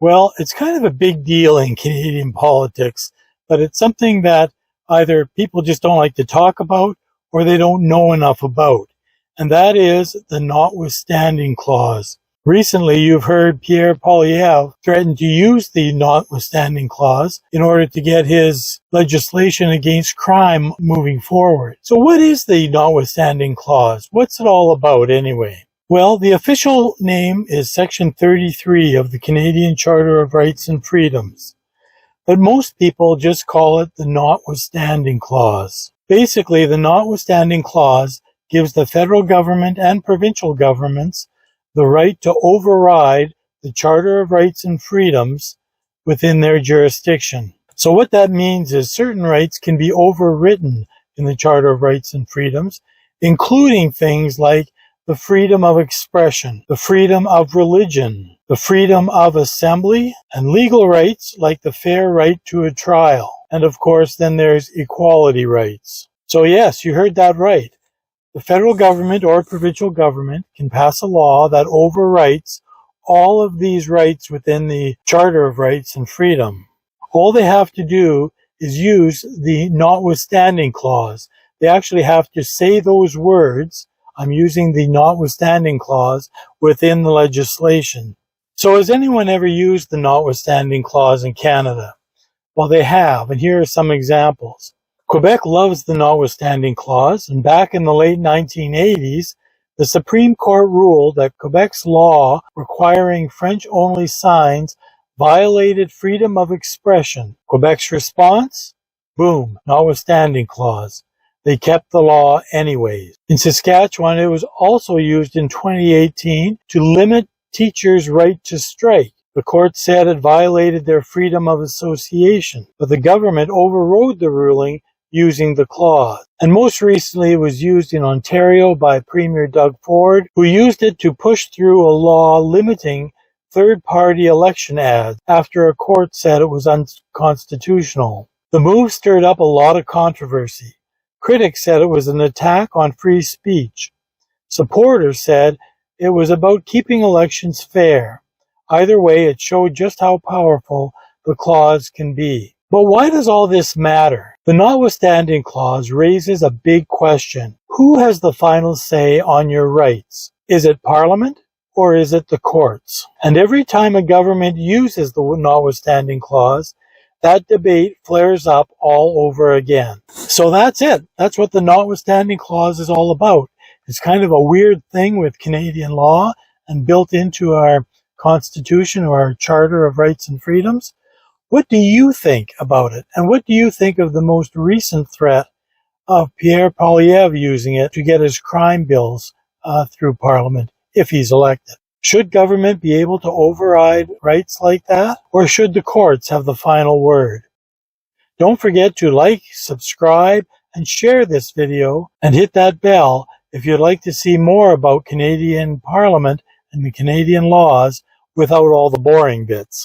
Well, it's kind of a big deal in Canadian politics, but it's something that either people just don't like to talk about or they don't know enough about, and that is the Notwithstanding Clause. Recently, you've heard Pierre Poilievre threaten to use the Notwithstanding Clause in order to get his legislation against crime moving forward. So what is the Notwithstanding Clause? What's it all about anyway? Well, the official name is Section 33 of the Canadian Charter of Rights and Freedoms, but most people just call it the Notwithstanding Clause. Basically, the Notwithstanding Clause gives the federal government and provincial governments the right to override the Charter of Rights and Freedoms within their jurisdiction. So what that means is certain rights can be overwritten in the Charter of Rights and Freedoms, including things like the freedom of expression, the freedom of religion, the freedom of assembly, and legal rights like the fair right to a trial. And of course, then there's equality rights. So yes, you heard that right. The federal government or provincial government can pass a law that overwrites all of these rights within the Charter of Rights and Freedom. All they have to do is use the Notwithstanding Clause. They actually have to say those words. I'm using the Notwithstanding Clause within the legislation. So has anyone ever used the Notwithstanding Clause in Canada? Well, they have, and here are some examples. Quebec loves the Notwithstanding Clause, and back in the late 1980s, the Supreme Court ruled that Quebec's law requiring French-only signs violated freedom of expression. Quebec's response? Boom, Notwithstanding Clause. They kept the law anyways. In Saskatchewan, it was also used in 2018 to limit teachers' right to strike. The court said it violated their freedom of association, but the government overrode the ruling using the clause. And most recently, it was used in Ontario by Premier Doug Ford, who used it to push through a law limiting third-party election ads after a court said it was unconstitutional. The move stirred up a lot of controversy. Critics said it was an attack on free speech. Supporters said it was about keeping elections fair. Either way, it showed just how powerful the clause can be. But why does all this matter? The Notwithstanding Clause raises a big question. Who has the final say on your rights? Is it Parliament or is it the courts? And every time a government uses the Notwithstanding Clause, that debate flares up all over again. So that's it. That's what the Notwithstanding Clause is all about. It's kind of a weird thing with Canadian law and built into our Constitution or our Charter of Rights and Freedoms. What do you think about it? And what do you think of the most recent threat of Pierre Poilievre using it to get his crime bills through Parliament if he's elected? Should government be able to override rights like that? Or should the courts have the final word? Don't forget to like, subscribe, and share this video, and hit that bell if you'd like to see more about Canadian Parliament and the Canadian laws without all the boring bits.